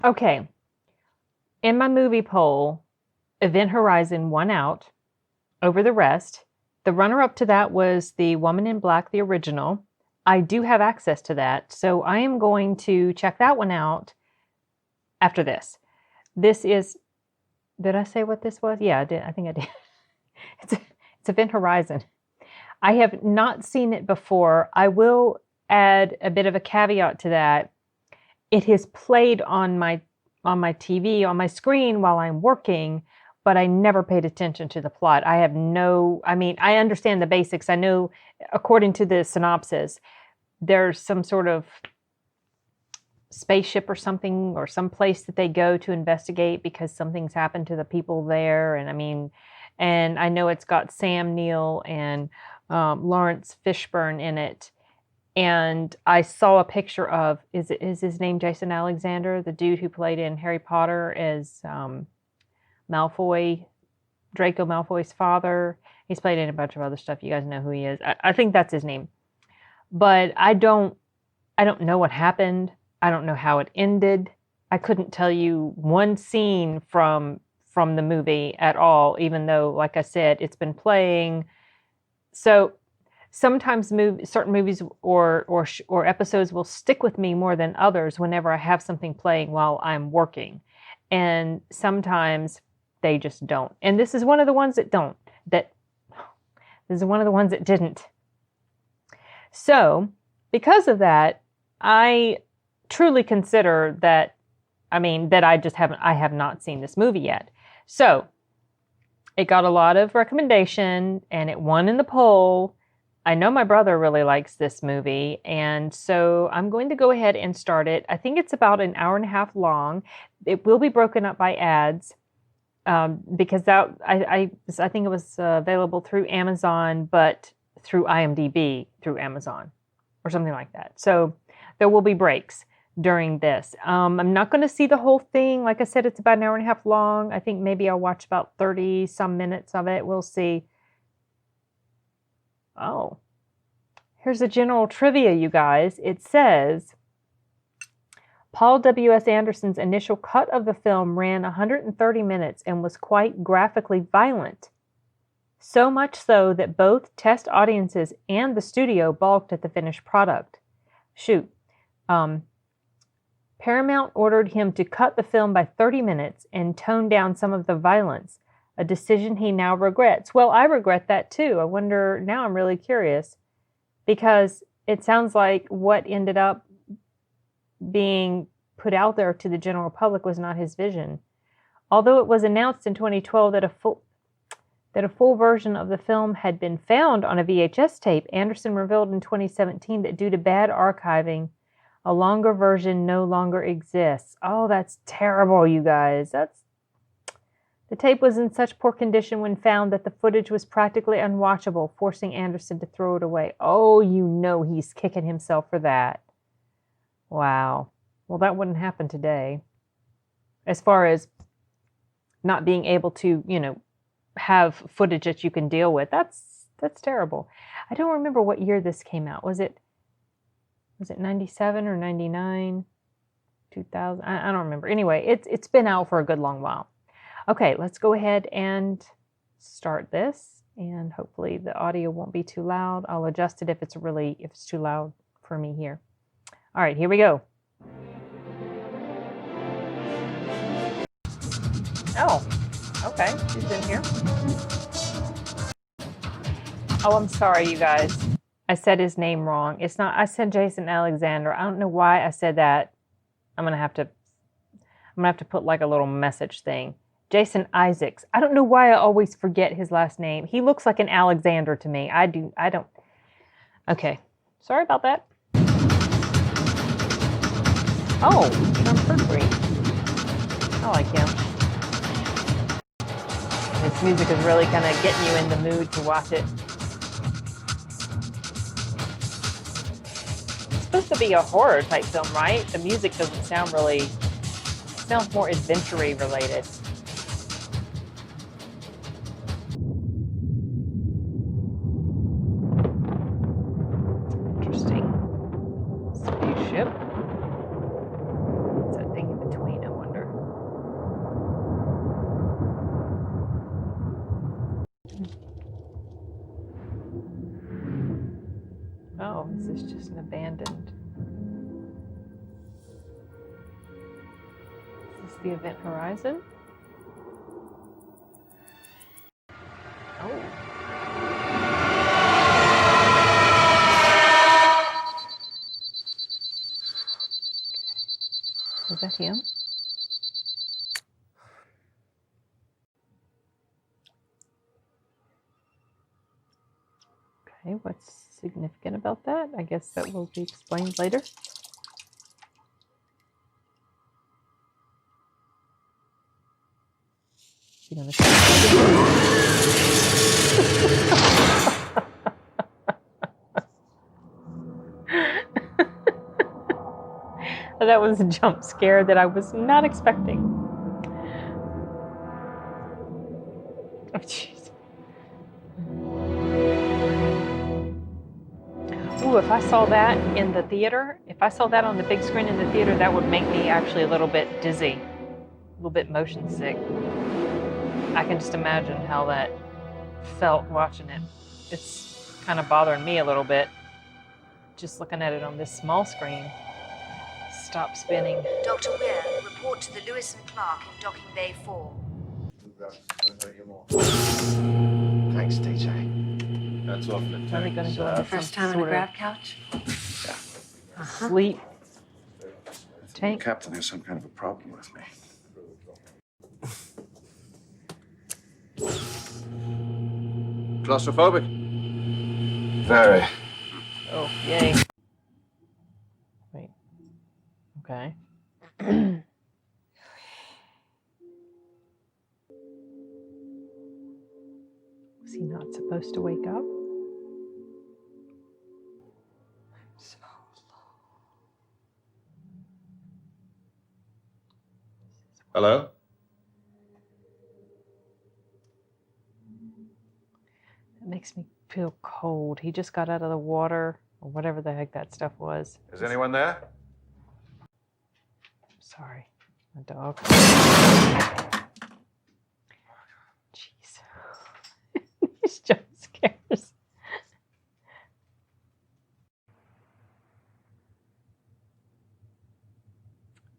Okay. In my movie poll, Event Horizon won out over the rest. The runner-up to that was The Woman in Black, the original. I do have access to that, so I am going to check that one out after this. This is, did I say what this was? Yeah, I did. I think I did. It's Event Horizon. I have not seen it before. I will add a bit of a caveat to that. It has played on my TV, on my screen while I'm working, but I never paid attention to the plot. I understand the basics. I know, according to the synopsis, there's some sort of spaceship or something, or some place that they go to investigate because something's happened to the people there. And I know it's got Sam Neill and Lawrence Fishburne in it. And I saw a picture of, is his name Jason Alexander, the dude who played in Harry Potter as Malfoy, Draco Malfoy's father. He's played in a bunch of other stuff. You guys know who he is. I think that's his name. But I don't know what happened. I don't know how it ended. I couldn't tell you one scene from the movie at all, even though, like I said, it's been playing. So sometimes certain movies or episodes will stick with me more than others whenever I have something playing while I'm working. And sometimes they just don't. And this is one of the ones that don't. This is one of the ones that didn't. So, because of that, I truly consider that I have not seen this movie yet. So, it got a lot of recommendation and it won in the poll. I know my brother really likes this movie, and so I'm going to go ahead and start it. I think it's about an hour and a half long. It will be broken up by ads because I think it was available through Amazon, but through IMDb through Amazon or something like that. So there will be breaks during this. I'm not going to see the whole thing. Like I said, it's about an hour and a half long. I think maybe I'll watch about 30 some minutes of it. We'll see. Oh, here's the general trivia, you guys. It says, Paul W.S. Anderson's initial cut of the film ran 130 minutes and was quite graphically violent. So much so that both test audiences and the studio balked at the finished product. Paramount ordered him to cut the film by 30 minutes and tone down some of the violence, a decision he now regrets. Well, I regret that too. I wonder, now I'm really curious, because it sounds like what ended up being put out there to the general public was not his vision. Although it was announced in 2012 that a full version of the film had been found on a VHS tape, Anderson revealed in 2017 that due to bad archiving, a longer version no longer exists. Oh, that's terrible, you guys. The tape was in such poor condition when found that the footage was practically unwatchable, forcing Anderson to throw it away. Oh, you know he's kicking himself for that. Wow. Well, that wouldn't happen today. As far as not being able to, have footage that you can deal with. That's terrible. I don't remember what year this came out. Was it 97 or 99? 2000? I don't remember. Anyway, it's been out for a good long while. Okay, let's go ahead and start this, and hopefully the audio won't be too loud. I'll adjust it if it's too loud for me here. All right, here we go. Oh, okay, she's in here. Oh, I'm sorry, you guys. I said his name wrong. It's not, I said Jason Alexander. I don't know why I said that. I'm gonna have to put like a little message thing. Jason Isaacs. I don't know why I always forget his last name. He looks like an Alexander to me. I don't. Okay. Sorry about that. Oh, John Pertwee. I like him. This music is really kind of getting you in the mood to watch it. It's supposed to be a horror type film, right? The music doesn't sound really, sounds more adventure-y related. Interesting. Spaceship. What's that thing in between? I wonder. Oh, is this just an abandoned? Is this the event horizon? Oh. Is that him? Okay, what's significant about that? I guess that will be explained later. You know, that was a jump scare that I was not expecting. Oh, jeez. Ooh, if I saw that in the theater, if I saw that on the big screen in the theater, that would make me actually a little bit dizzy, a little bit motion sick. I can just imagine how that felt watching it. It's kind of bothering me a little bit, just looking at it on this small screen. Stop spinning. Dr. Weir, report to the Lewis and Clark in Docking Bay 4. Thanks, DJ. That's off the Are they going to go into First some time on a sort grab of couch? sleep The tank? captain has some kind of a problem with me. Claustrophobic? Very. Oh, yay. Wait. Okay. Was he not supposed to wake up? So Hello? That makes me feel cold. He just got out of the water, or whatever the heck that stuff was. Is anyone there? Sorry, my dog. Jeez. These jump scares.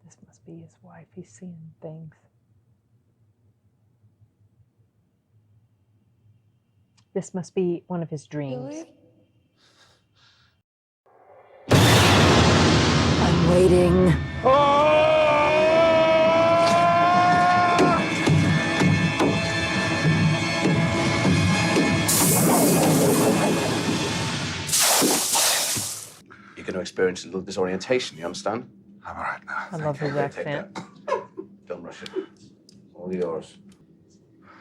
This must be his wife. He's seeing things. This must be one of his dreams. I'm waiting. You're going to experience a little disorientation, you understand? I'm all right now. I love his Take accent. that. Don't rush it. All yours.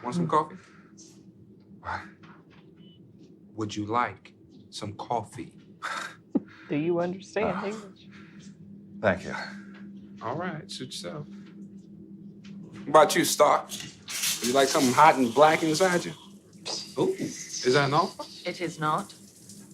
Want some coffee? What? Would you like some coffee? Do you understand English? Thank you. All right, suit yourself. What about you, Star? Would you like something hot and black inside you? Ooh, is that an offer? It is not.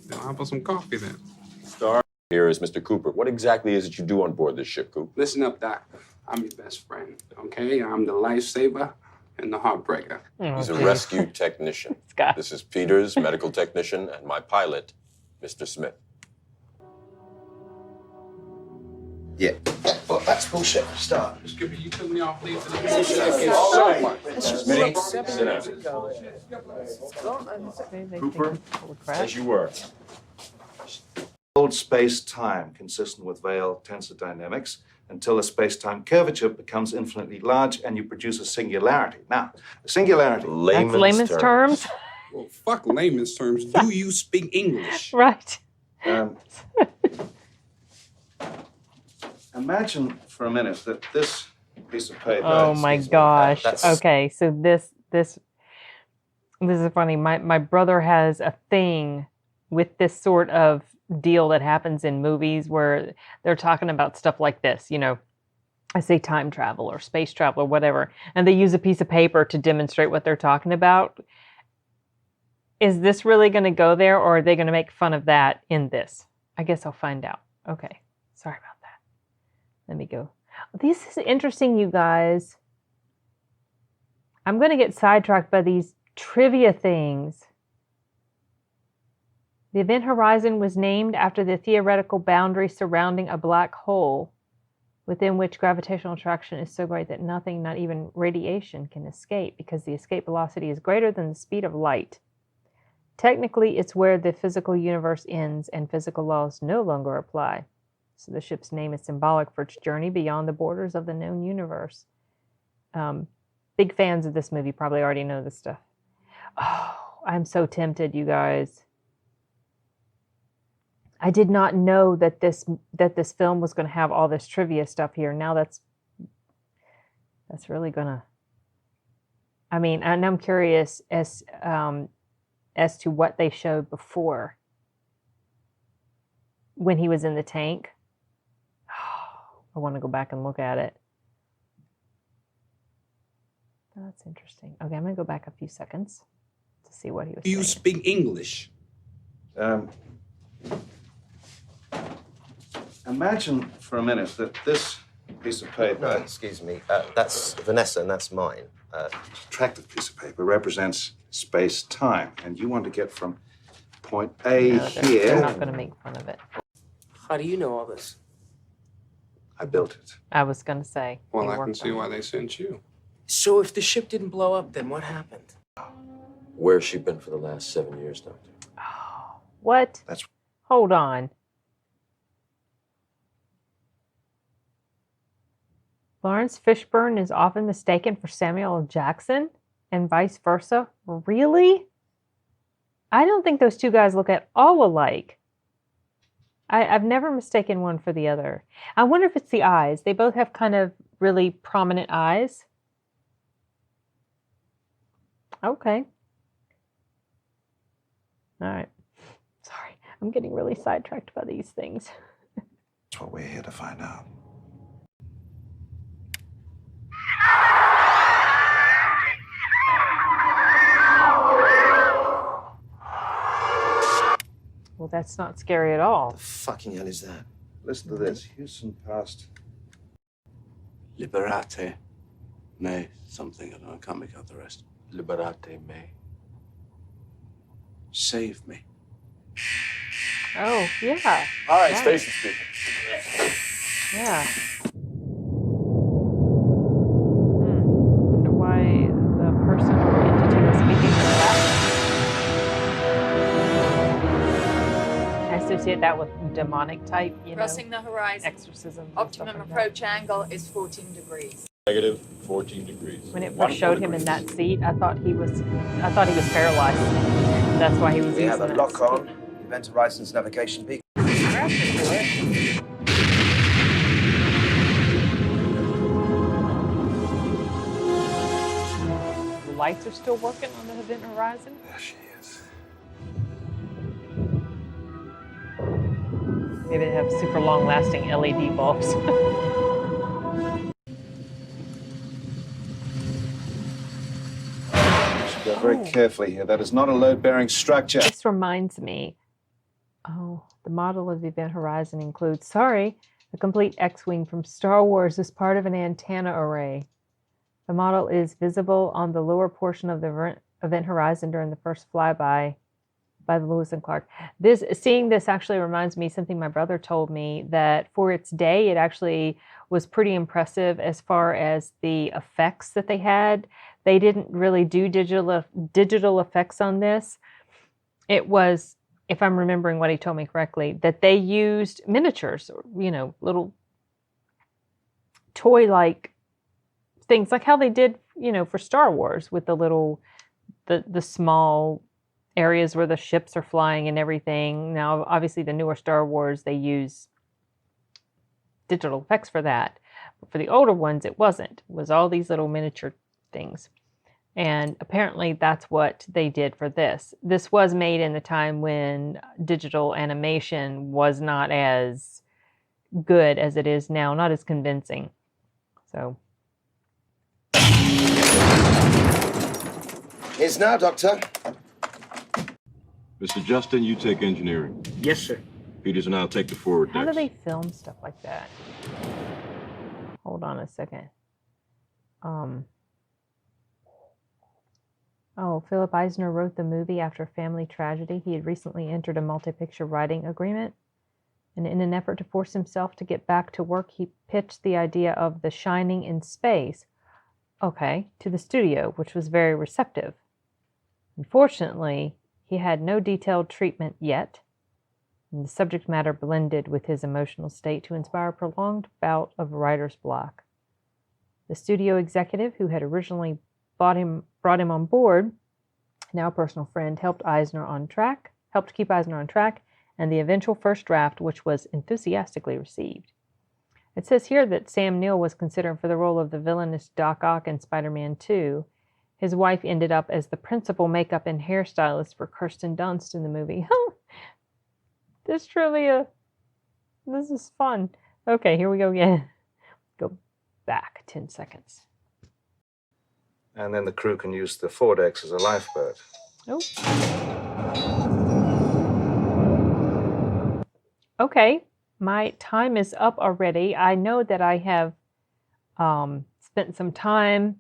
Then how about some coffee then? Star, here is Mr. Cooper. What exactly is it you do on board this ship, Coop? Listen up, Doc. I'm your best friend, okay? I'm the lifesaver and the heartbreaker. He's a Okay. rescue technician. Scott. This is Peters, medical technician, and my pilot, Mr. Smith. Yeah. Well, that's bullshit. Start. Skipper, you took me off leave for the Smitty, sit down. They Cooper, think I'm full of crap. As you were. Old space-time, consistent with Weyl tensor dynamics, until the space-time curvature becomes infinitely large and you produce a singularity. Now, a singularity... That's layman's terms. Well, fuck layman's terms. Do you speak English? Right. Imagine for a minute that this piece of paper... Oh my excuse me, gosh. that's- Okay, so this is funny. My brother has a thing with this sort of deal that happens in movies where they're talking about stuff like this, you know, I say time travel or space travel or whatever, and they use a piece of paper to demonstrate what they're talking about. Is this really going to go there, or are they going to make fun of that in this? I guess I'll find out. Okay, sorry about that. Let me go. This is interesting, you guys. I'm going to get sidetracked by these Trivia things. The event horizon was named after the theoretical boundary surrounding a black hole, within which gravitational attraction is so great that nothing, not even radiation, can escape, because the escape velocity is greater than the speed of light. Technically, it's where the physical universe ends and physical laws no longer apply. So the ship's name is symbolic for its journey beyond the borders of the known universe. Big fans of this movie probably already know this stuff. Oh, I'm so tempted, you guys. I did not know that this film was going to have all this trivia stuff here. Now that's really gonna. I mean, and I'm curious as to what they showed before when he was in the tank. Oh, I want to go back and look at it. That's interesting. Okay, I'm gonna go back a few seconds to see what he was saying. You speak English? Imagine for a minute that this piece of paper... No, excuse me. That's Vanessa, and that's mine. Attractive piece of paper represents space-time, and you want to get from point A No, here... they're not going to make fun of it. How do you know all this? I built it. I was going to say. Well, he I can worked see on why it. they sent you. So if the ship didn't blow up, then what happened? Where's she been for the last 7 years, Doctor? What? That's... Hold on. Lawrence Fishburne is often mistaken for Samuel L. Jackson and vice versa. Really? I don't think those two guys look at all alike. I've never mistaken one for the other. I wonder if it's the eyes. They both have kind of really prominent eyes. Okay. All right. Sorry. I'm getting really sidetracked by these things. That's what we're here to find out. Well, that's not scary at all. The fucking hell is that? Listen to this. Houston passed... Liberate me something. I don't know. I can't make out the rest. Liberate me. Save me. Oh, yeah. All right, Right. station speaker. Yeah. Wonder why the person or entity was speaking like that. I associate that with demonic type, you Crossing know, the horizon. exorcism. Optimum approach angle is 14 degrees. Negative 14 degrees. When it first showed him in that seat, I thought he was paralyzed. That's why he was We using have a that lock seat. on. Event Horizon's navigation beacon. The lights are still working on the event horizon. There she is. Maybe they have super long-lasting LED bulbs. Go very carefully here. That is not a load-bearing structure. This reminds me. Oh, the model of the event horizon includes, a complete X-wing from Star Wars as part of an antenna array. The model is visible on the lower portion of the event horizon during the first flyby by the Lewis and Clark. Seeing this actually reminds me of something my brother told me, that for its day, it actually was pretty impressive as far as the effects that they had. They didn't really do digital effects on this. It was, if I'm remembering what he told me correctly, that they used miniatures, or, little toy-like things, like how they did, for Star Wars with the small areas where the ships are flying and everything. Now, obviously, the newer Star Wars, they use digital effects for that. But for the older ones, it wasn't. It was all these little miniature things. And apparently that's what they did for this. This was made in the time when digital animation was not as good as it is now, not as convincing. So. Here's now, Doctor. Mr. Justin, you take engineering. Yes, sir. Peters and I'll take the forward How do decks. they film stuff like that? Hold on a second. Oh, Philip Eisner wrote the movie after a family tragedy. He had recently entered a multi-picture writing agreement, and in an effort to force himself to get back to work, he pitched the idea of The Shining in space, to the studio, which was very receptive. Unfortunately, he had no detailed treatment yet, and the subject matter blended with his emotional state to inspire a prolonged bout of writer's block. The studio executive who had originally brought him on board, now a personal friend, helped keep Eisner on track, and the eventual first draft, which was enthusiastically received. It says here that Sam Neill was considered for the role of the villainous Doc Ock in Spider-Man 2. His wife ended up as the principal makeup and hairstylist for Kirsten Dunst in the movie. This trivia, this is fun. Okay, here we go again. Go back 10 seconds. And then the crew can use the foredecks as a lifeboat. Oh. Okay, my time is up already. I know that I have spent some time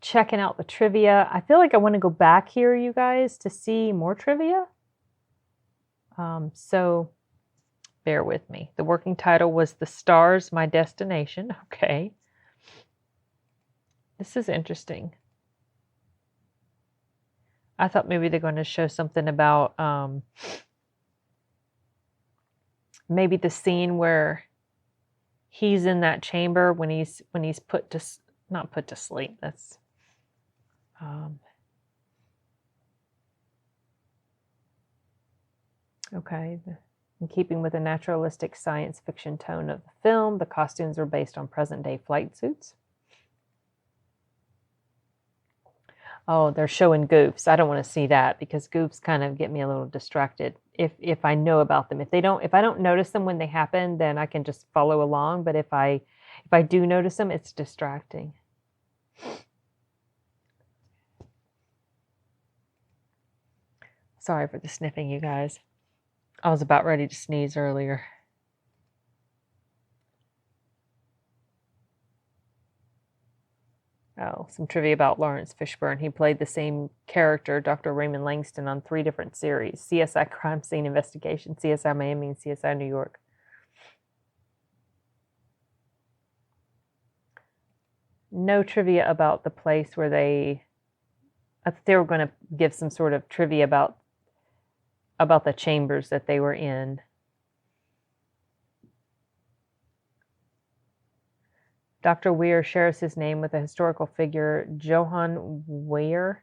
checking out the trivia. I feel like I want to go back here, you guys, to see more trivia. So bear with me. The working title was The Stars, My Destination. Okay. This is interesting. I thought maybe they're going to show something about maybe the scene where he's in that chamber when he's not put to sleep. That's okay. In keeping with the naturalistic science fiction tone of the film, the costumes are based on present-day flight suits. Oh, they're showing goofs. I don't want to see that because goofs kind of get me a little distracted if I know about them. If I don't notice them when they happen, then I can just follow along. But if I do notice them, it's distracting. Sorry for the sniffing, you guys. I was about ready to sneeze earlier. Oh, some trivia about Lawrence Fishburne. He played the same character, Dr. Raymond Langston, on 3 different series: CSI Crime Scene Investigation, CSI Miami, and CSI New York. No trivia about the place where I thought they were going to give some sort of trivia about the chambers that they were in. Dr. Weir shares his name with a historical figure, Johann Weir.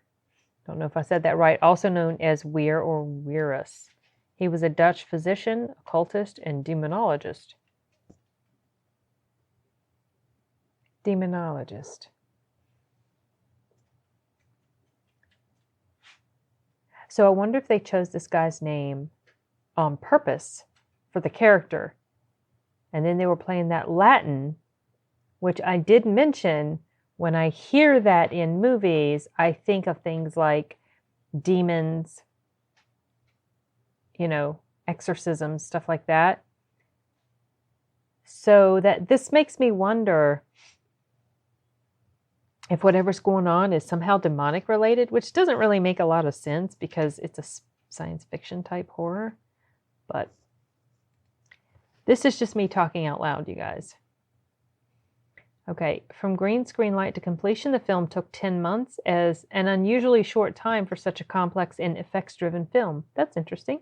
Don't know if I said that right. Also known as Weir or Wierus. He was a Dutch physician, occultist, and demonologist. So I wonder if they chose this guy's name on purpose for the character. And then they were playing that Latin, which I did mention. When I hear that in movies, I think of things like demons, exorcisms, stuff like that. So that this makes me wonder if whatever's going on is somehow demonic related, which doesn't really make a lot of sense because it's a science fiction type horror. But this is just me talking out loud, you guys. Okay, from green screen light to completion, the film took 10 months, as an unusually short time for such a complex and effects-driven film. That's interesting.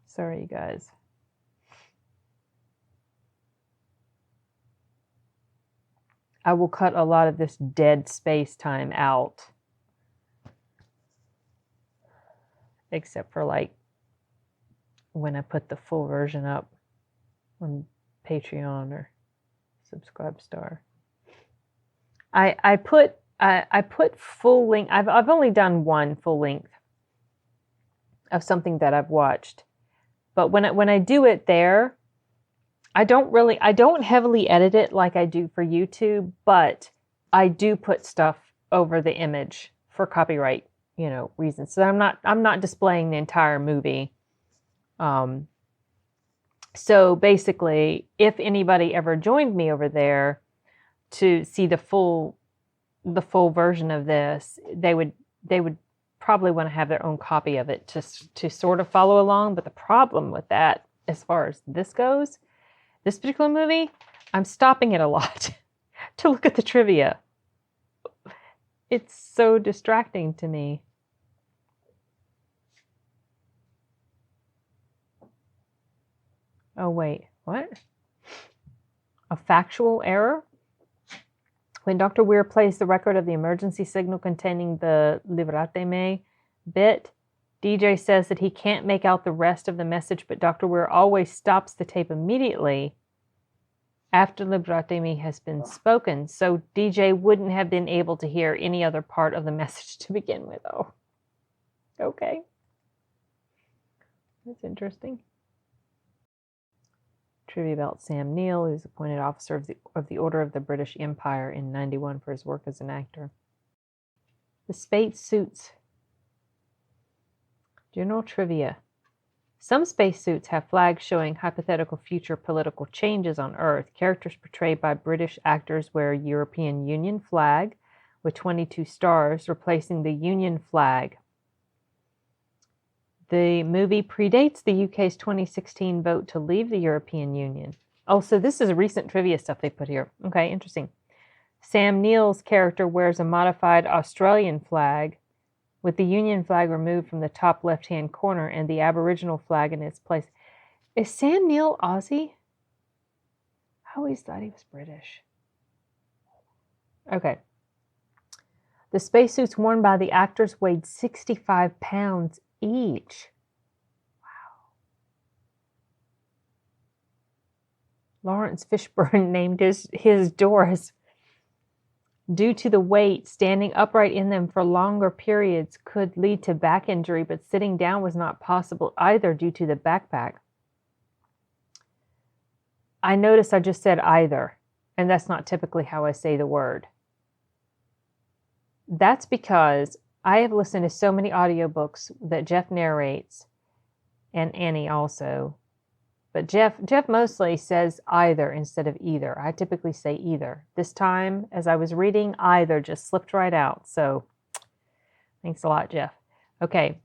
Sorry, you guys. I will cut a lot of this dead space time out. Except for when I put the full version up on Patreon or Subscribestar. I put full length. I've only done one full length of something that I've watched, but when I do it there, I don't heavily edit it like I do for YouTube, but I do put stuff over the image for copyright reasons. So I'm not displaying the entire movie. So basically, if anybody ever joined me over there to see the full the full version of this, they would probably want to have their own copy of it to sort of follow along. But the problem with that, as far as this goes, this particular movie, I'm stopping it a lot to look at the trivia. It's so distracting to me. Oh, wait, what? A factual error? When Dr. Weir plays the record of the emergency signal containing the Librateme bit, DJ says that he can't make out the rest of the message, but Dr. Weir always stops the tape immediately after Librateme has been spoken, so DJ wouldn't have been able to hear any other part of the message to begin with. Oh, okay. That's interesting. Trivia about Sam Neill, who's appointed officer of the Order of the British Empire in '91 for his work as an actor. The space suits. General trivia. Some spacesuits have flags showing hypothetical future political changes on Earth. Characters portrayed by British actors wear a European Union flag with 22 stars, replacing the Union flag. The movie predates the UK's 2016 vote to leave the European Union. Oh, so this is recent trivia stuff they put here. Okay, interesting. Sam Neill's character wears a modified Australian flag with the Union flag removed from the top left-hand corner and the Aboriginal flag in its place. Is Sam Neill Aussie? I always thought he was British. Okay. The spacesuits worn by the actors weighed 65 pounds each. Wow. Lawrence Fishburne named his Doris. Due to the weight, standing upright in them for longer periods could lead to back injury, but sitting down was not possible either due to the backpack. I notice I just said either, and that's not typically how I say the word. That's because I have listened to so many audiobooks that Jeff narrates, and Annie also. But Jeff mostly says either instead of either. I typically say either. This time, as I was reading, either just slipped right out. So, thanks a lot, Jeff. Okay.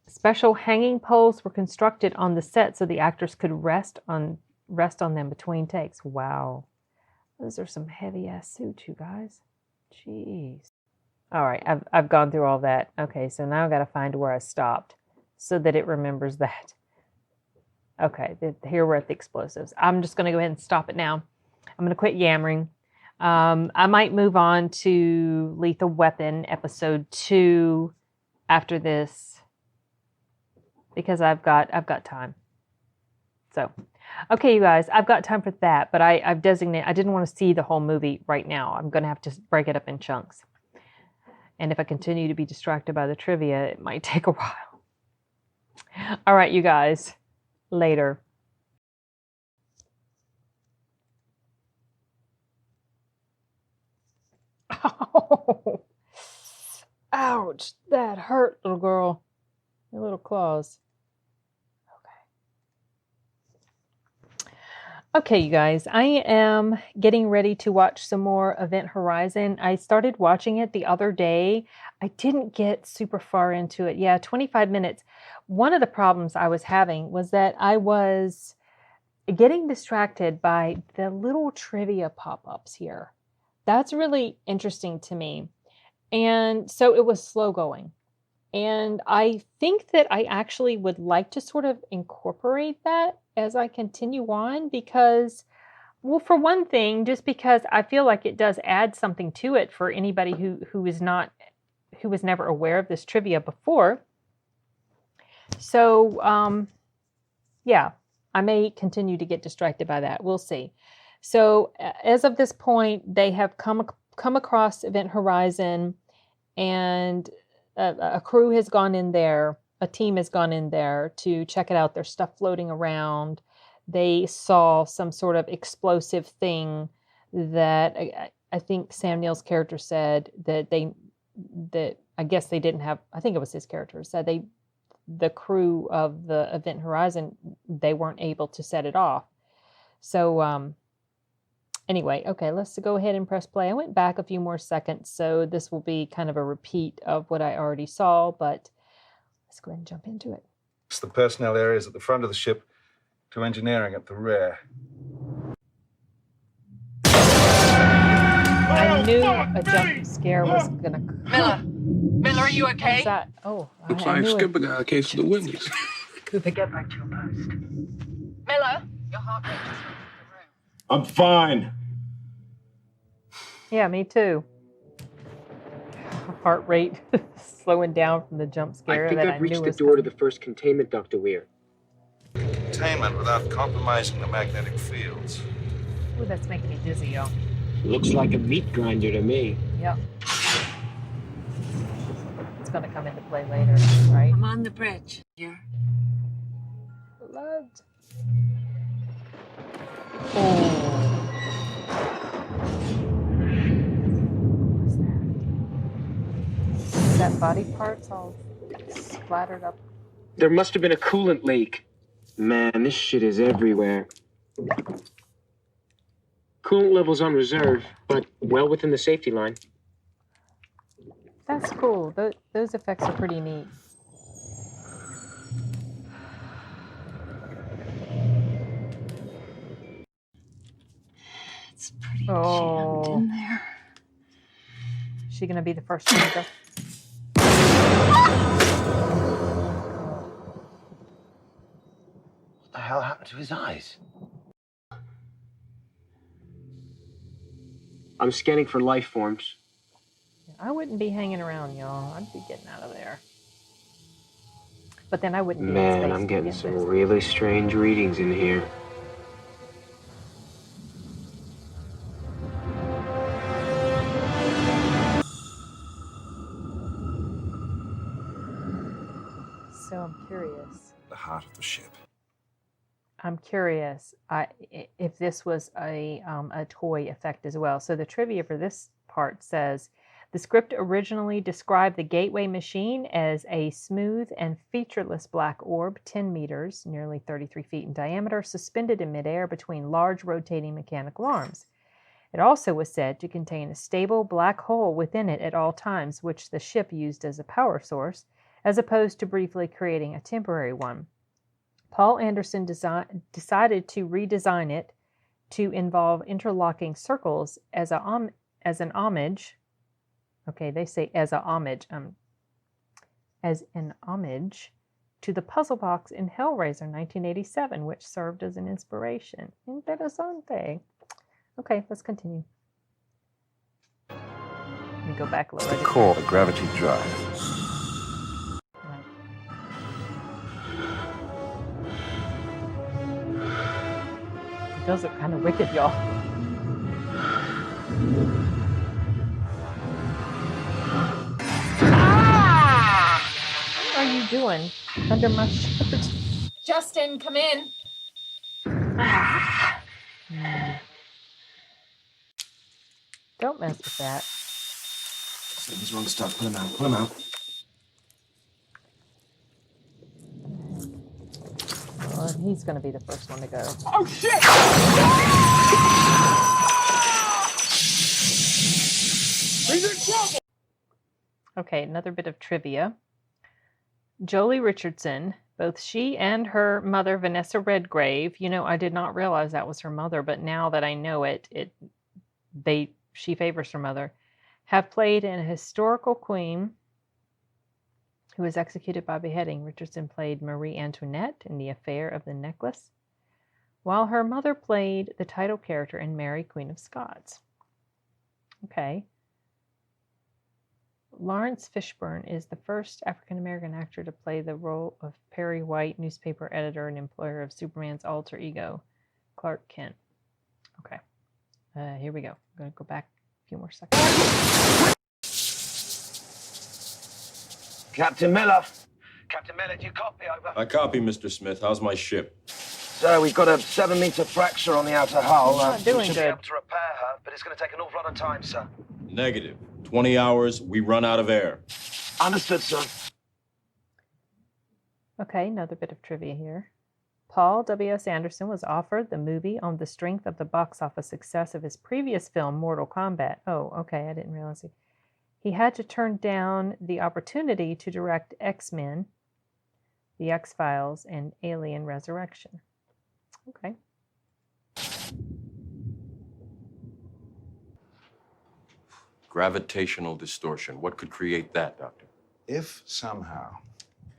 Special hanging poles were constructed on the set so the actors could rest on them between takes. Wow. Those are some heavy-ass suits, you guys. Jeez. All right, I've gone through all that. Okay, so now I've got to find where I stopped so that it remembers that. Okay, here we're at the explosives. I'm just going to go ahead and stop it now. I'm going to quit yammering. I might move on to Lethal Weapon episode 2 after this because I've got time. So, okay, you guys, I've got time for that, but I've designated. I didn't want to see the whole movie right now. I'm going to have to break it up in chunks. And if I continue to be distracted by the trivia, it might take a while. All right, you guys. Later. Oh, ouch. That hurt, little girl. Your little claws. Okay, you guys, I am getting ready to watch some more Event Horizon. I started watching it the other day. I didn't get super far into it. Yeah, 25 minutes. One of the problems I was having was that I was getting distracted by the little trivia pop-ups here. That's really interesting to me. And so it was slow going. And I think that I actually would like to sort of incorporate that as I continue on because, well, for one thing, just because I feel like it does add something to it for anybody who was never aware of this trivia before. So, yeah, I may continue to get distracted by that. We'll see. So, as of this point, they have come across Event Horizon, and a crew has gone in there. A team has gone in there to check it out. There's stuff floating around. They saw some sort of explosive thing that I think Sam Neill's character said that I guess they didn't have. I think it was his character said the crew of the Event Horizon, they weren't able to set it off. So Anyway, okay, let's go ahead and press play. I went back a few more seconds, so this will be kind of a repeat of what I already saw, but let's go ahead and jump into it. It's the personnel areas at the front of the ship to engineering at the rear. I knew a jump scare was gonna come. Miller, are you okay? What's that? Oh, Looks I like knew Skipper got a case for the Wendy's. Cooper, get back to your post. Miller, your heart rate just went through the roof. I'm fine. Yeah, me too. Heart rate slowing down from the jump scare I think that I've I reached knew the was door to coming. the first containment, Dr. Weir. Containment without compromising the magnetic fields. Ooh, that's making me dizzy, y'all. Looks like a meat grinder to me. Yep. It's gonna come into play later, right? I'm on the bridge. Here. Blood. Oh. Is that body parts all splattered up? There must have been a coolant leak. Man, this shit is everywhere. Coolant levels on reserve, but well within the safety line. That's cool. Those effects are pretty neat. It's pretty Oh. jammed in there. Is she gonna be the first one to go? What the hell happened to his eyes? I'm scanning for life forms. I wouldn't be hanging around, y'all. I'd be getting out of there. But then I wouldn't be in Man, space I'm to getting begin some with. really strange readings in here. So I'm curious. The heart of the ship. I'm curious if this was a toy effect as well. So the trivia for this part says, the script originally described the Gateway machine as a smooth and featureless black orb, 10 meters, nearly 33 feet in diameter, suspended in midair between large rotating mechanical arms. It also was said to contain a stable black hole within it at all times, which the ship used as a power source, as opposed to briefly creating a temporary one. Paul Anderson decided to redesign it to involve interlocking circles as an homage. Okay, they say as an homage to the puzzle box in Hellraiser 1987, which served as an inspiration. Interesante. Okay, let's continue. Let me go back a little bit. Core, the gravity drive. It does look kind of wicked, y'all. What are you doing under my shirt? Justin, come in. Don't mess with that. Something's wrong stuff. Pull him out. Pull him out. Well, he's going to be the first one to go. Oh, shit! He's in trouble! Okay, another bit of trivia. Jolie Richardson, both she and her mother, Vanessa Redgrave, I did not realize that was her mother, but now that I know it, she favors her mother, have played an historical queen who was executed by beheading. Richardson played Marie Antoinette in The Affair of the Necklace, while her mother played the title character in Mary, Queen of Scots. Okay. Lawrence Fishburne is the first African-American actor to play the role of Perry White, newspaper editor and employer of Superman's alter ego, Clark Kent. Okay. Here we go. I'm going to go back a few more seconds. Captain Miller. Captain Miller, do you copy? Over. I copy, Mr. Smith. How's my ship? So we've got a 7-meter fracture on the outer hull. Not doing we should good. be able to repair her, but it's going to take an awful lot of time, sir. Negative. 20 hours, we run out of air. Understood, sir. Okay, another bit of trivia here. Paul W.S. Anderson was offered the movie on the strength of the box office success of his previous film, Mortal Kombat. Oh, okay, I didn't realize it. He had to turn down the opportunity to direct X-Men, The X-Files, and Alien Resurrection. Okay. Gravitational distortion. What could create that, Doctor? If somehow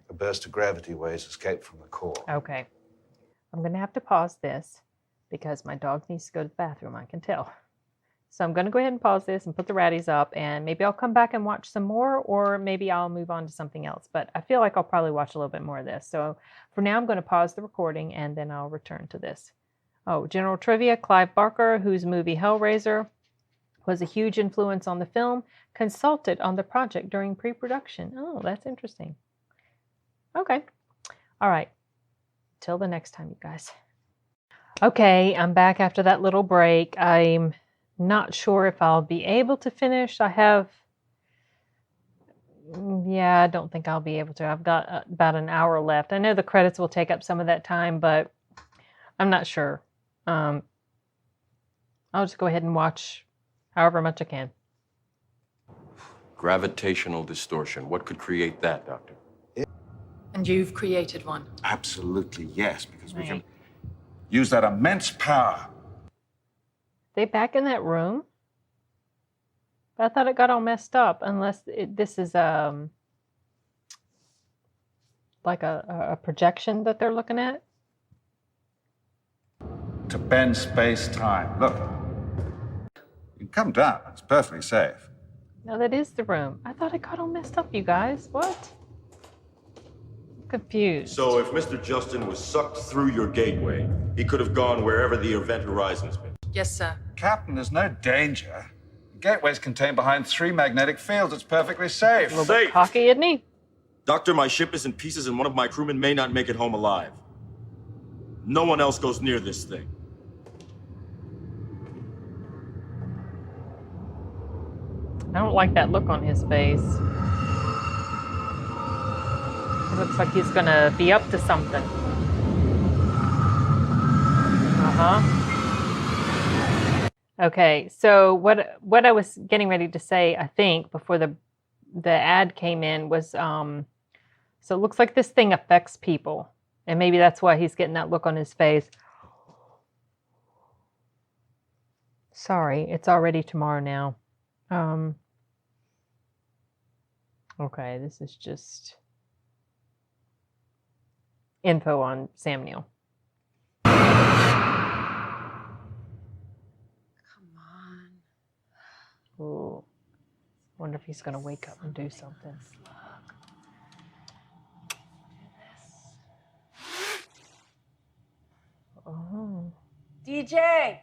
a burst of gravity waves escape from the core. Okay. I'm going to have to pause this because my dog needs to go to the bathroom, I can tell. So I'm going to go ahead and pause this and put the ratties up, and maybe I'll come back and watch some more, or maybe I'll move on to something else. But I feel like I'll probably watch a little bit more of this. So for now, I'm going to pause the recording, and then I'll return to this. Oh, general trivia, Clive Barker, whose movie Hellraiser was a huge influence on the film, consulted on the project during pre-production. Oh, that's interesting. Okay. All right. Till the next time, you guys. Okay, I'm back after that little break. I'm not sure if I'll be able to finish. I don't think I'll be able to. I've got about an hour left. I know the credits will take up some of that time, but I'm not sure. I'll just go ahead and watch however much I can. Gravitational distortion. What could create that, Doctor? And you've created one. Absolutely, yes, because we Right. can use that immense power. They back in that room? But I thought it got all messed up, unless this is like a projection that they're looking at. To bend space-time. Look, you can come down. It's perfectly safe. No, that is the room. I thought it got all messed up, you guys. What? Confused. So if Mr. Justin was sucked through your gateway, he could have gone wherever the event horizon's been. Yes, sir. Captain, there's no danger. The gateway's contained behind 3 magnetic fields. It's perfectly safe. A little bit cocky, isn't he? Doctor, my ship is in pieces and one of my crewmen may not make it home alive. No one else goes near this thing. I don't like that look on his face. It looks like he's gonna be up to something. Okay, so what I was getting ready to say, I think, before the ad came in was, so it looks like this thing affects people, and maybe that's why he's getting that look on his face. Sorry, it's already tomorrow now. Okay, this is just info on Sam Neill. Come on. Ooh. Wonder if he's gonna wake up and do something. Oh. DJ!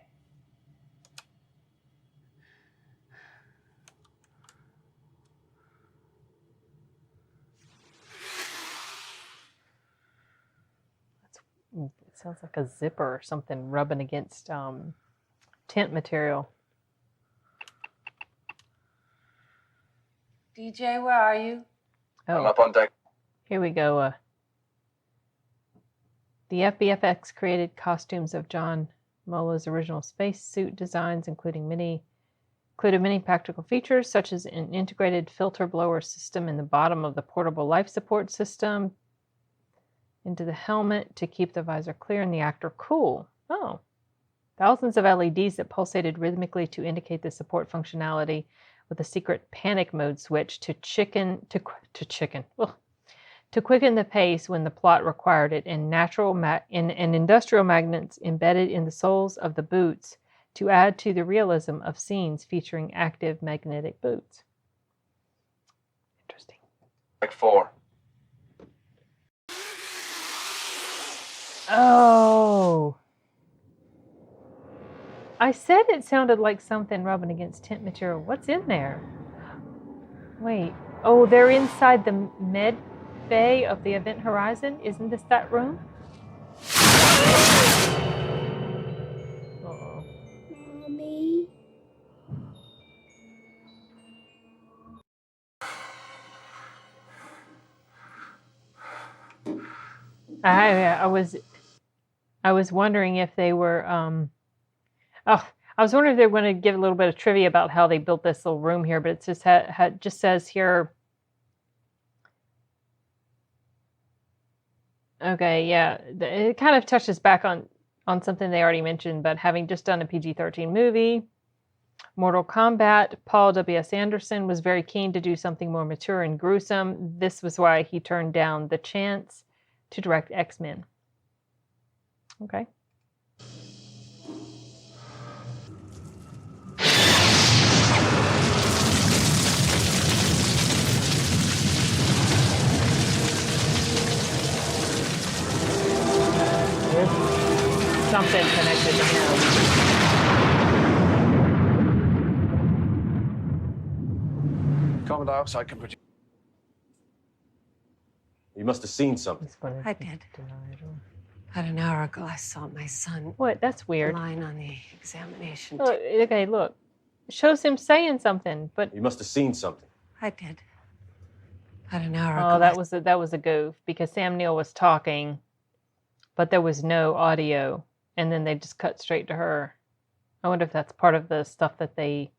It sounds like a zipper or something rubbing against tent material. DJ, where are you? Oh, I'm up on deck. here we go. The FBFX created costumes of John Molo's original spacesuit designs, included many practical features, such as an integrated filter blower system in the bottom of the portable life support system into the helmet to keep the visor clear and the actor cool. Oh. Thousands of LEDs that pulsated rhythmically to indicate the support functionality with a secret panic mode switch to quicken the pace when the plot required it, and industrial magnets embedded in the soles of the boots to add to the realism of scenes featuring active magnetic boots. Interesting. Deck 4. Oh. I said it sounded like something rubbing against tent material. What's in there? Wait. Oh, they're inside the med bay of the Event Horizon. Isn't this that room? Uh-oh. Mommy? I was I was wondering if they were, oh, I was wondering if they were going to give a little bit of trivia about how they built this little room here, but it just just says here. Okay, yeah, it kind of touches back on something they already mentioned, but having just done a PG-13 movie, Mortal Kombat, Paul W.S. Anderson was very keen to do something more mature and gruesome. This was why he turned down the chance to direct X-Men. Okay. Something connected to him. Carbon dioxide can produce. You must have seen something. I did. About an hour ago, I saw my son. What? That's weird. Lying on the examination Look, okay, look. Shows him saying something, but You must have seen something. I did. About an hour ago. oh, that was a goof because Sam Neill was talking, but there was no audio, and then they just cut straight to her. I wonder if that's part of the stuff that they.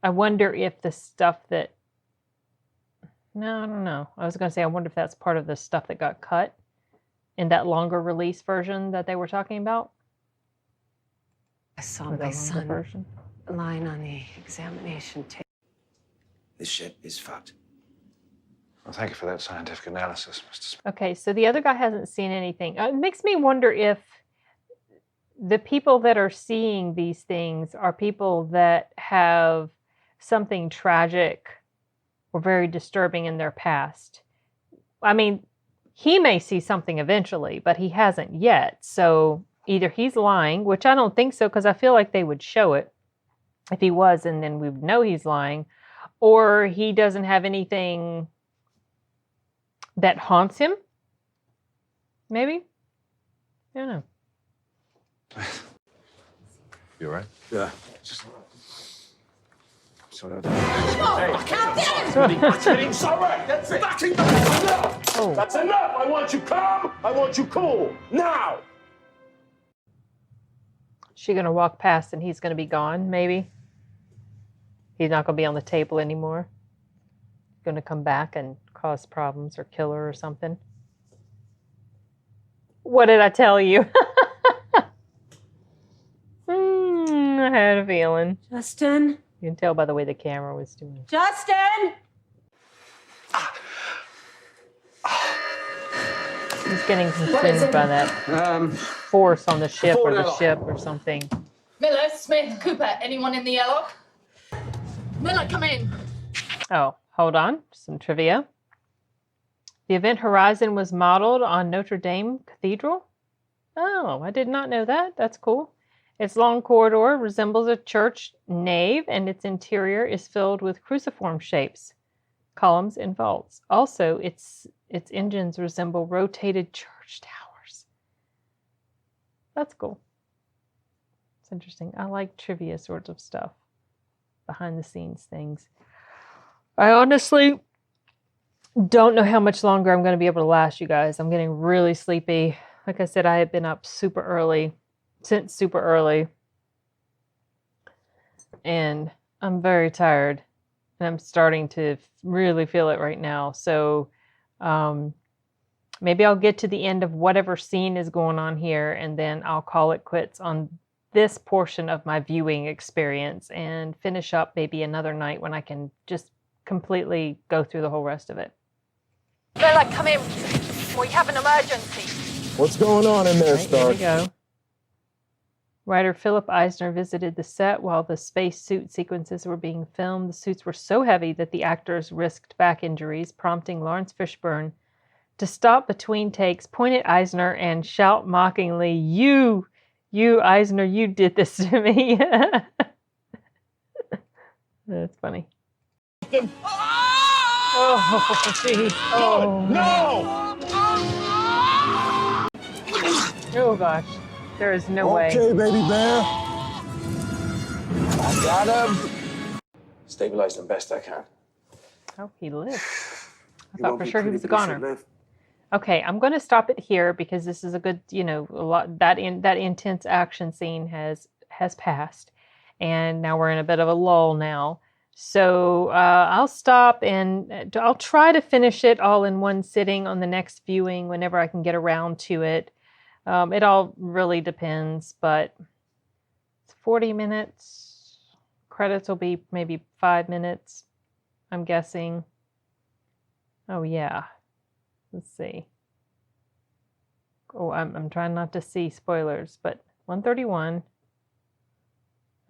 I wonder if the stuff that. No, I don't know. I was going to say I wonder if that's part of the stuff that got cut in that longer release version that they were talking about. I saw my son lying on the examination table. This ship is fucked. Well, thank you for that scientific analysis, Mr. Smith. Okay, so the other guy hasn't seen anything. It makes me wonder if the people that are seeing these things are people that have something tragic or very disturbing in their past. I mean, he may see something eventually, but he hasn't yet. So either he's lying, which I don't think so, because I feel like they would show it if he was, and then we would know he's lying, or he doesn't have anything that haunts him. Maybe? I don't know. You all right? Yeah. Just... Sorry, That's all right. That's it. That's enough. Oh. That's enough. I want you calm. I want you cool. Now. She gonna walk past and he's gonna be gone, maybe? He's not gonna be on the table anymore. Gonna come back and cause problems or kill her or something. What did I tell you? I had a feeling. Justin? You can tell by the way the camera was doing. Justin! He's getting consumed by that force on the ship or the ship or something. Miller, Smith, Cooper, anyone in the airlock? Miller, come in. Oh, hold on. Some trivia. The event horizon was modeled on Notre Dame Cathedral. Oh, I did not know that. That's cool. Its long corridor resembles a church nave, and its interior is filled with cruciform shapes, columns, and vaults. Also, its engines resemble rotated church towers. That's cool. It's interesting. I like trivia sorts of stuff, behind the scenes things. I honestly don't know how much longer I'm going to be able to last, you guys. I'm getting really sleepy. Like I said, I have been up super early. Since super early, and I'm very tired, and I'm starting to really feel it right now. So maybe I'll get to the end of whatever scene is going on here, and then I'll call it quits on this portion of my viewing experience and finish up maybe another night when I can just completely go through the whole rest of it. Miller, come in. We have an emergency. What's going on in there, Stark? Here we go. Writer Philip Eisner visited the set while the space suit sequences were being filmed. The suits were so heavy that the actors risked back injuries, prompting Lawrence Fishburne to stop between takes, point at Eisner, and shout mockingly, You, Eisner, you did this to me. That's funny. Oh, jeez. Oh, no! Oh, gosh. There is no way. Okay, baby bear. I got him. Stabilize them best I can. Oh, he lived. I thought for sure he was a goner. Okay, I'm going to stop it here because this is a good, a lot that intense action scene has passed, and now we're in a bit of a lull now. So I'll stop and I'll try to finish it all in one sitting on the next viewing whenever I can get around to it. It all really depends, but it's 40 minutes. Credits will be maybe 5 minutes, I'm guessing. Oh yeah. Let's see. Oh, I'm trying not to see spoilers, but 131,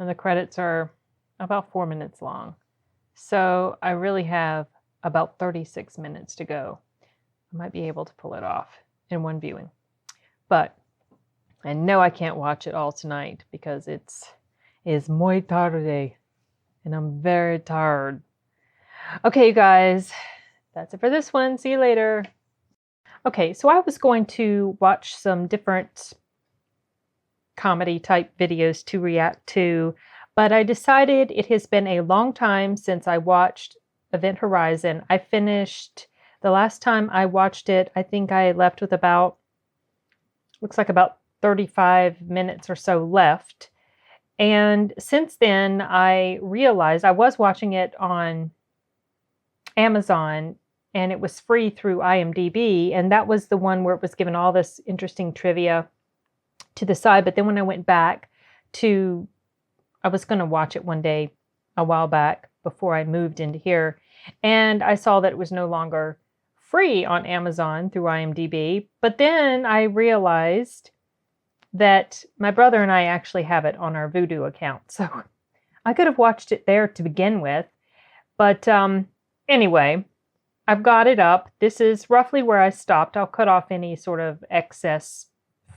and the credits are about 4 minutes long. So I really have about 36 minutes to go. I might be able to pull it off in one viewing. But I know I can't watch it all tonight because it's muy tarde and I'm very tired. Okay, you guys, that's it for this one. See you later. Okay, so I was going to watch some different comedy type videos to react to, but I decided it has been a long time since I watched Event Horizon. I finished, the last time I watched it, I think I left with about, looks like about 35 minutes or so left. And since then, I realized I was watching it on Amazon, and it was free through IMDb, and that was the one where it was given all this interesting trivia to the side. But then when I went back to, I was going to watch it one day a while back before I moved into here, and I saw that it was no longer free on Amazon through IMDb. But then I realized that my brother and I actually have it on our Vudu account, so I could have watched it there to begin with. But anyway, I've got it up. This is roughly where I stopped. I'll cut off any sort of excess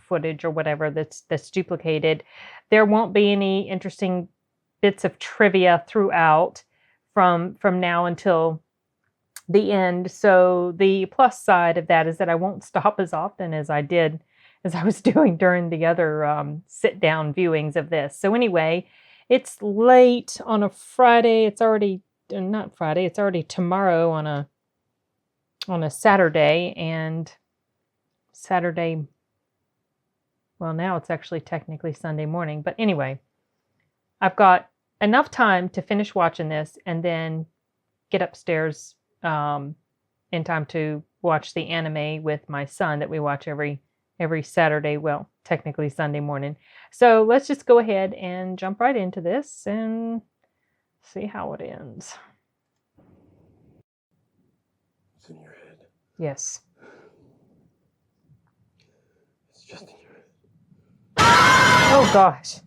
footage or whatever that's duplicated. There won't be any interesting bits of trivia throughout from now until the end. So the plus side of that is that I won't stop as often as I was doing during the other sit-down viewings of this. So anyway, it's late on a Friday. It's already not Friday. It's already tomorrow on a Saturday, and Saturday, well, now it's actually technically Sunday morning. But anyway, I've got enough time to finish watching this and then get upstairs in time to watch the anime with my son that we watch every Saturday, well, technically Sunday morning. So let's just go ahead and jump right into this and see how it ends. It's in your head. Yes. It's just in your head. Oh gosh.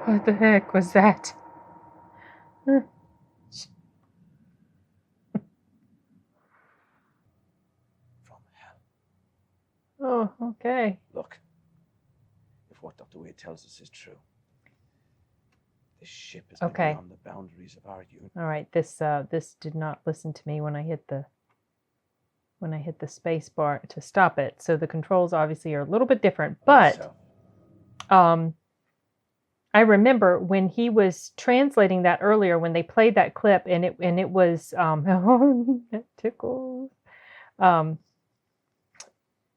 What the heck was that? Oh, okay. Look, if what Dr. Wade tells us is true, this ship is beyond the boundaries of our universe. All right. This did not listen to me when I hit the space bar to stop it. So the controls obviously are a little bit different, but I remember when he was translating that earlier, when they played that clip, and it was that tickles.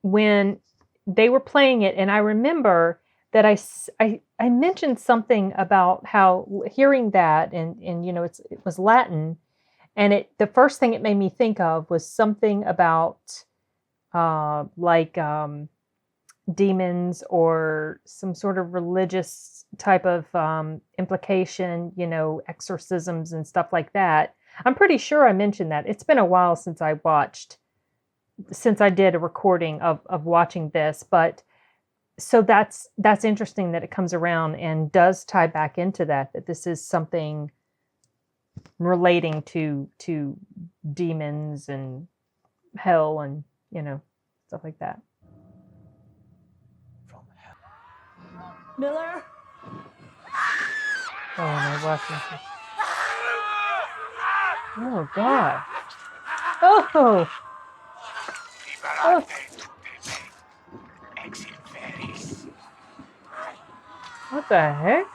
When they were playing it, and I remember that I mentioned something about how hearing that, and it was Latin, and the first thing it made me think of was something about demons or some sort of religious type of implication, exorcisms and stuff like that. I'm pretty sure I mentioned that. It's been a while since I did a recording of watching this, but so that's interesting that it comes around and does tie back into that this is something relating to demons and hell and stuff like that. Miller? Oh, my watching. Oh God. Oh. Oh. What the heck?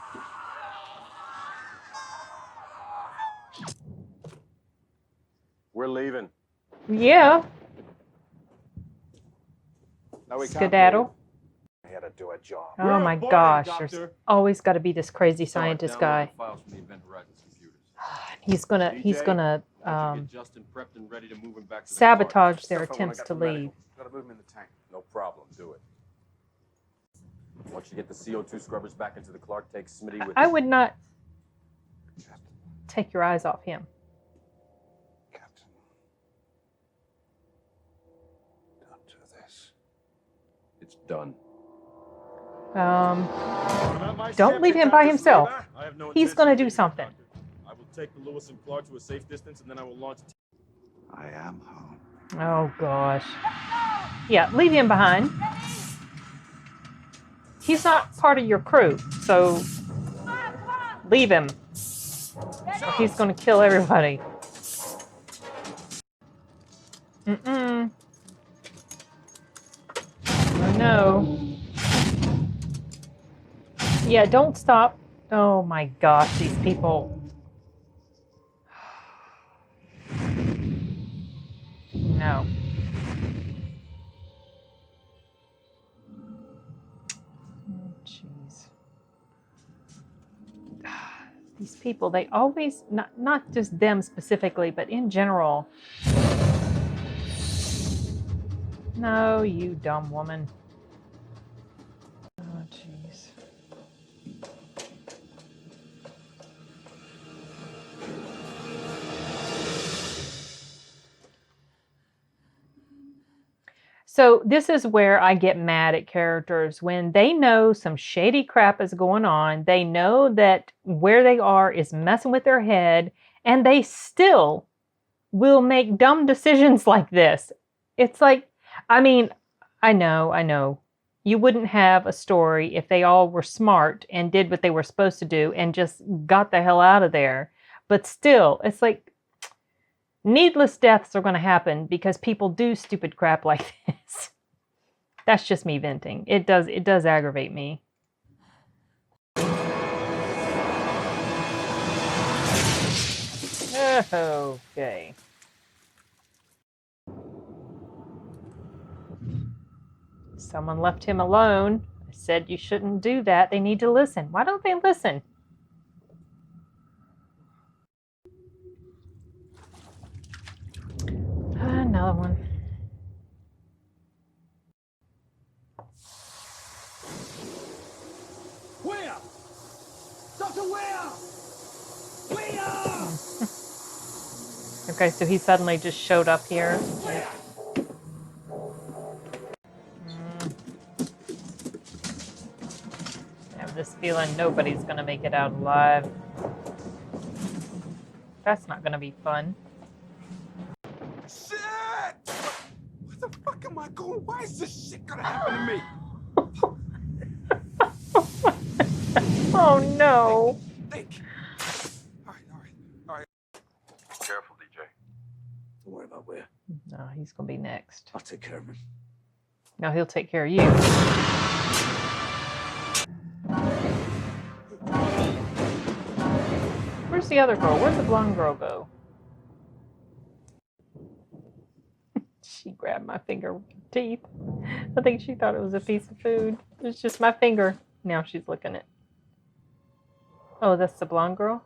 We're leaving. Yeah. No, we can't. Skedaddle. We had to do a job. Oh my gosh, there's always got to be this crazy scientist guy. He's gonna sabotage their attempts to leave. Gotta move him in the tank. No problem. Do it. Once you get the CO2 scrubbers back into the Clark, take Smitty with I you. would not take your eyes off him. Captain, don't do this. It's done. Don't leave him by himself. He's gonna do something. I will take the Lewis and Clark to a safe distance, and then I will launch. I am home. Oh gosh. Yeah, leave him behind. He's not part of your crew, so leave him. Or he's gonna kill everybody. Mm-mm. Oh no. Yeah, don't stop. Oh my gosh, these people. No. Oh, jeez. These people, they always, not just them specifically, but in general. No, you dumb woman. Oh, jeez. So this is where I get mad at characters when they know some shady crap is going on. They know that where they are is messing with their head, and they still will make dumb decisions like this. It's like, I mean, I know. You wouldn't have a story if they all were smart and did what they were supposed to do and just got the hell out of there. But still, it's like, needless deaths are going to happen because people do stupid crap like this. That's just me venting. It does aggravate me. Okay. Someone left him alone. I said you shouldn't do that. They need to listen. Why don't they listen? Another one. Where? Dr. Where? Where? Okay, so he suddenly just showed up here. I have this feeling nobody's gonna make it out alive. That's not gonna be fun. Shit! What the fuck am I going? Why is this shit gonna happen to me? Oh no! Think. All right. Careful, DJ. Don't worry about where. No, he's gonna be next. I'll take care of him. No, he'll take care of you. Where's the other girl? Where'd the blonde girl go? She grabbed my finger with her teeth. I think she thought it was a piece of food. It's just my finger. Now she's licking it. Oh, that's the blonde girl?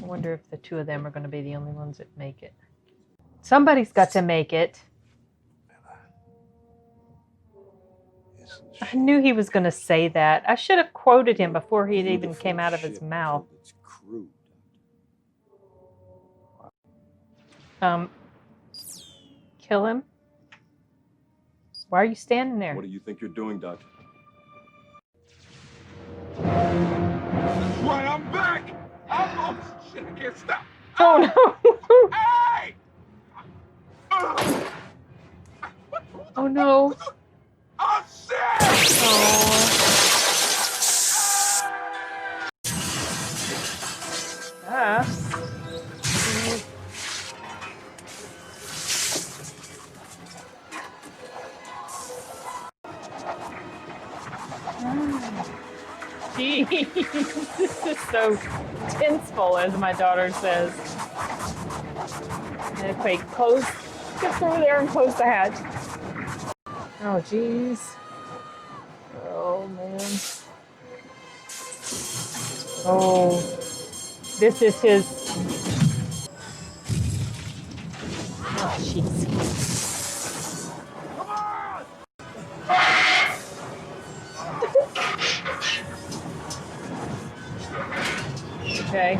I wonder if the two of them are going to be the only ones that make it. Somebody's got to make it. I knew he was going to say that. I should have quoted him before he even came out of his mouth. Kill him? Why are you standing there? What do you think you're doing, Doctor? Right, I'm back! Oh, shit, I can't stop. Oh, no! Hey! Oh, no. Oh, shit! Ah. Jeez, this is so tenseful, as my daughter says. Okay, close. Get through there and close the hatch. Oh, jeez. Oh, man. Oh, this is his. Oh, jeez. Okay.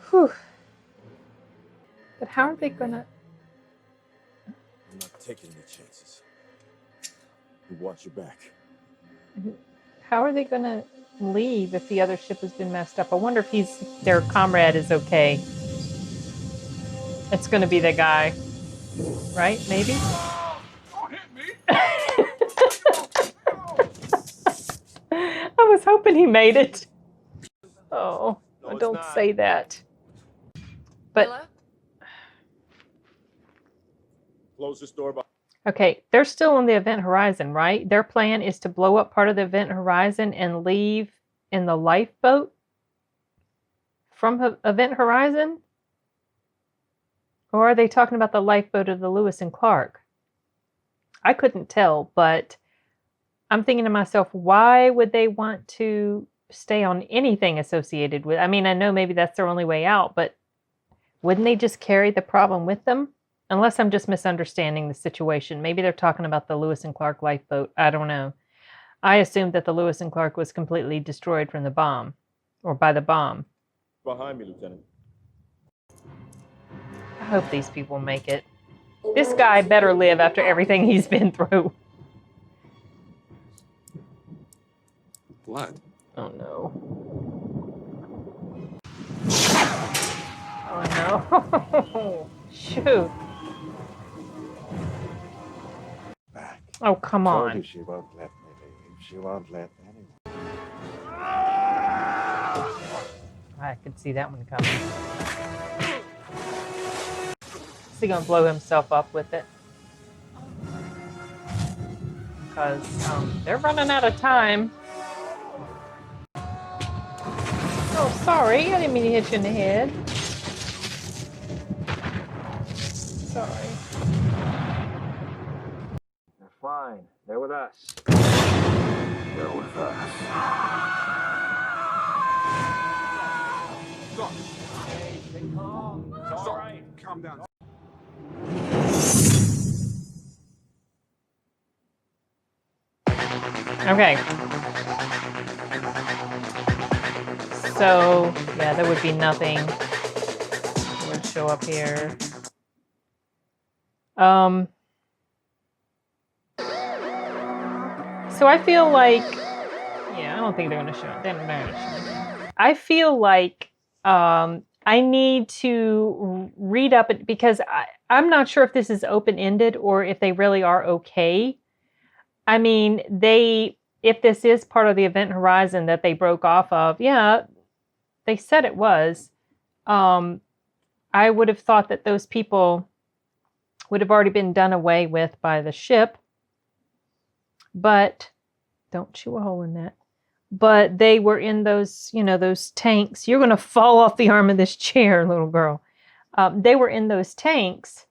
Whew. But how are they gonna? I'm not taking any chances. You watch your back. How are they gonna leave if the other ship has been messed up? I wonder if their comrade is okay. It's gonna be the guy, right? Maybe. Don't hit me. I was hoping he made it. Oh, no, don't say that. But Miller? Close this door. okay, they're still on the event horizon, right? Their plan is to blow up part of the event horizon and leave in the lifeboat from event horizon? Or are they talking about the lifeboat of the Lewis and Clark? I couldn't tell, but I'm thinking to myself, why would they want to stay on anything associated with? I mean, I know maybe that's their only way out, but wouldn't they just carry the problem with them? Unless I'm just misunderstanding the situation. Maybe they're talking about the Lewis and Clark lifeboat. I don't know. I assumed that the Lewis and Clark was completely destroyed from the bomb, or by the bomb. Behind me, Lieutenant. I hope these people make it. This guy better live after everything he's been through. Blood. Oh no. Oh no. Shoot. Back. Oh, come Told on. you she won't let me leave. She won't let anyone. I could see that one coming. Is he gonna blow himself up with it? Because they're running out of time. Oh, sorry. I didn't mean to hit you in the head. Sorry. They're fine. They're with us. They're with us. Stop. Hey, stay calm. It's all right. Calm down. Okay. So, yeah, there would be nothing. It would show up here. So I feel like, yeah, I don't think they're going to show it. They're not going to show it. I feel like I need to read up it because I'm not sure if this is open-ended or if they really are okay. I mean, if this is part of the event horizon that they broke off of, yeah, they said it was. I would have thought that those people would have already been done away with by the ship. But don't chew a hole in that. But they were in those, those tanks. You're going to fall off the arm of this chair, little girl. They were in those tanks.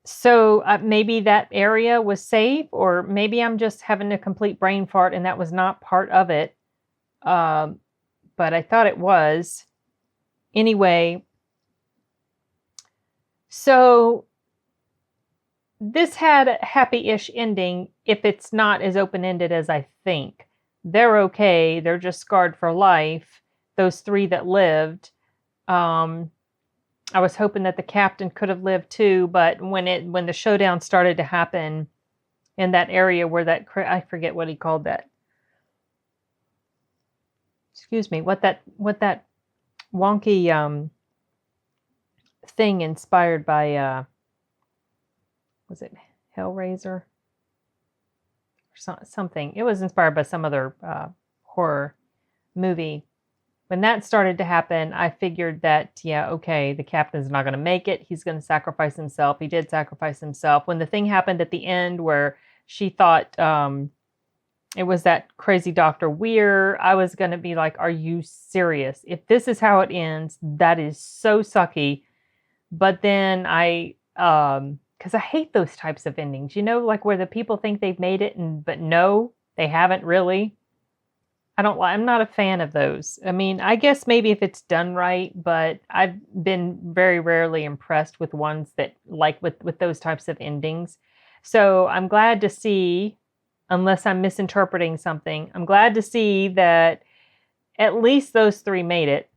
So maybe that area was safe, or maybe I'm just having a complete brain fart and that was not part of it. But I thought it was. Anyway, so this had a happy-ish ending if it's not as open-ended as I think. They're okay. They're just scarred for life. Those 3 that lived. I was hoping that the captain could have lived too, but when the showdown started to happen in that area where I forget what he called that. Excuse me. What that wonky thing inspired by was it Hellraiser or something? It was inspired by some other horror movie. When that started to happen, I figured that, yeah, okay, the captain's not going to make it. He's going to sacrifice himself. He did sacrifice himself. When the thing happened at the end where she thought it was that crazy Dr. Weir, I was going to be like, are you serious? If this is how it ends, that is so sucky. But then because I hate those types of endings, like where the people think they've made it, but no, they haven't really. I'm not a fan of those. I mean, I guess maybe if it's done right, but I've been very rarely impressed with ones that like with those types of endings. So I'm glad to see, unless I'm misinterpreting something, I'm glad to see that at least those three made it.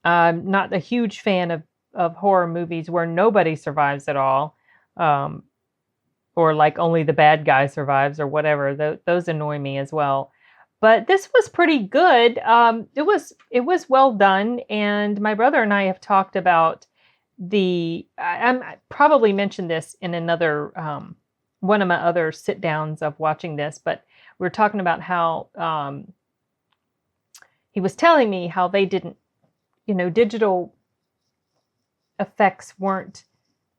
I'm not a huge fan of horror movies where nobody survives at all, or like only the bad guy survives or whatever. Those annoy me as well. But this was pretty good. It was well done, and my brother and I have talked about I probably mentioned this in another one of my other sit downs of watching this, but we were talking about how he was telling me how they didn't, digital effects weren't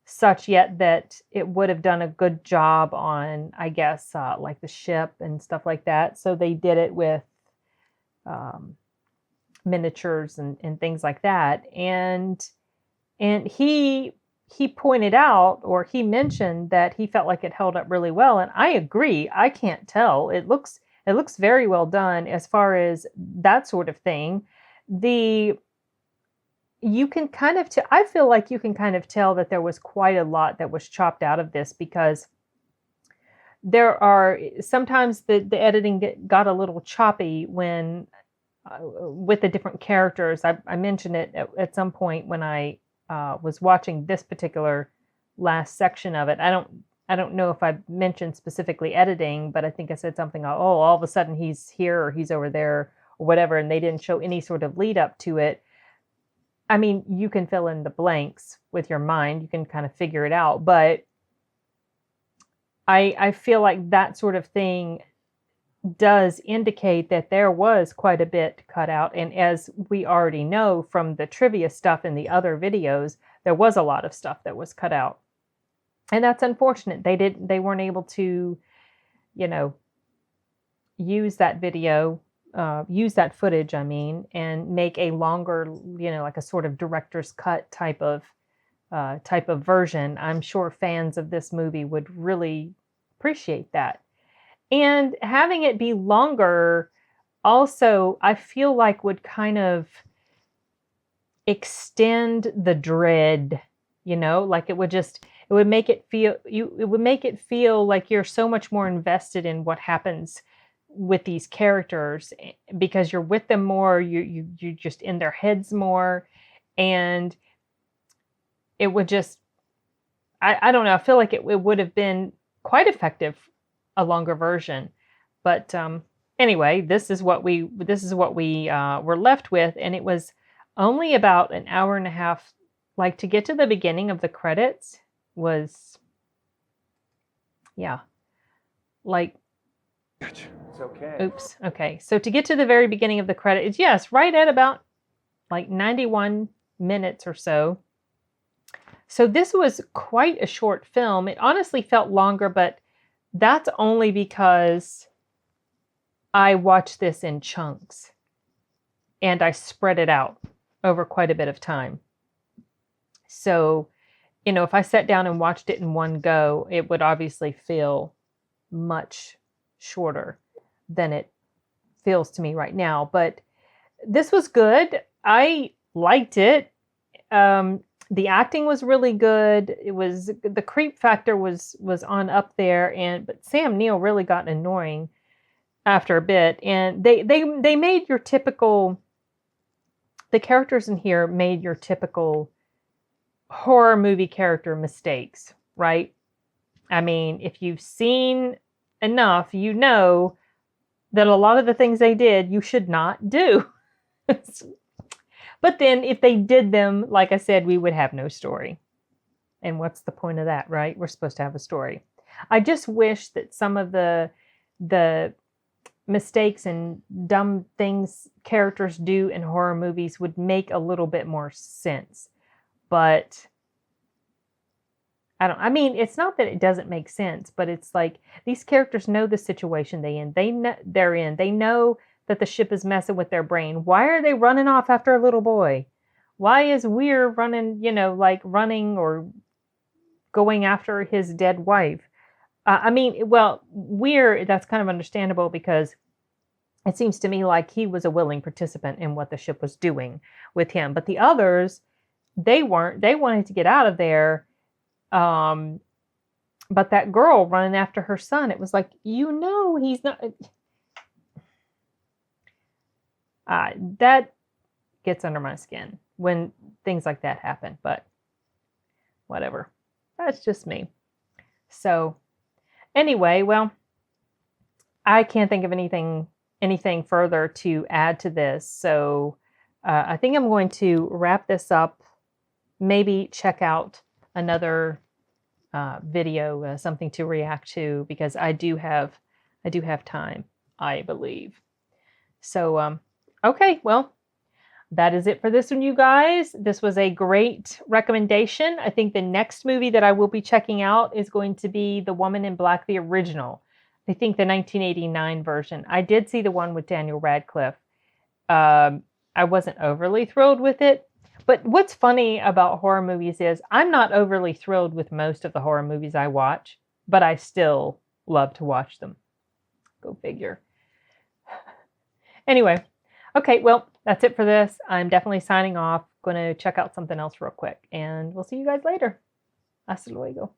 such yet that it would have done a good job on, I guess, like the ship and stuff like that. So they did it with miniatures and things like that. And he pointed out, or he mentioned that he felt like it held up really well. And I agree. I can't tell. It looks very well done as far as that sort of thing. You can kind of I feel like you can kind of tell that there was quite a lot that was chopped out of this, because there are sometimes the editing got a little choppy when with the different characters. I mentioned it at some point when I was watching this particular last section of it. I don't know if I mentioned specifically editing, but I think I said something, all of a sudden he's here or he's over there or whatever, and they didn't show any sort of lead up to it. I mean, you can fill in the blanks with your mind. You can kind of figure it out. But I feel like that sort of thing does indicate that there was quite a bit cut out. And as we already know from the trivia stuff in the other videos, there was a lot of stuff that was cut out. And that's unfortunate. They weren't able to, use that video, use that footage, and make a longer, like a sort of director's cut type of version. I'm sure fans of this movie would really appreciate that. And having it be longer also, I feel like would kind of extend the dread, like it would make it feel like you're so much more invested in what happens with these characters, because you're with them more, you're just in their heads more, and it would just, I don't know, I feel like it would have been quite effective, a longer version. But anyway, this is what we were left with, and it was only about an hour and a half. Like, to get to the beginning of the credits was, like, it's okay. Oops. Okay. So to get to the very beginning of the credits, yes, right at about like 91 minutes or so. So this was quite a short film. It honestly felt longer, but that's only because I watched this in chunks and I spread it out over quite a bit of time. So, if I sat down and watched it in one go, it would obviously feel much shorter than it feels to me right now. But this was good. I liked it. The acting was really good. It was, the creep factor was on up there, but Sam Neill really got annoying after a bit. And they made your typical, the characters in here made your typical horror movie character mistakes, right? I mean, if you've seen enough, you know that a lot of the things they did, you should not do. But then if they did them, like I said, we would have no story. And what's the point of that, right? We're supposed to have a story. I just wish that some of the mistakes and dumb things characters do in horror movies would make a little bit more sense. But I mean, it's not that it doesn't make sense, but it's like these characters know the situation they're in. They know that the ship is messing with their brain. Why are they running off after a little boy? Why is Weir running, like running or going after his dead wife? I mean, well, Weir, that's kind of understandable because it seems to me like he was a willing participant in what the ship was doing with him. But the others, they weren't. They wanted to get out of there. But that girl running after her son, it was like, he's not. That gets under my skin when things like that happen. But whatever. That's just me. So anyway, well, I can't think of anything further to add to this. So I think I'm going to wrap this up. Maybe check out another video, something to react to, because I do have time, I believe. So okay, well, that is it for this one, you guys. This was a great recommendation. I think the next movie that I will be checking out is going to be The Woman in Black, the original. I think the 1989 version. I did see the one with Daniel Radcliffe. I wasn't overly thrilled with it. But what's funny about horror movies is I'm not overly thrilled with most of the horror movies I watch, but I still love to watch them. Go figure. Anyway, okay, well, that's it for this. I'm definitely signing off. Going to check out something else real quick, and we'll see you guys later. Hasta luego.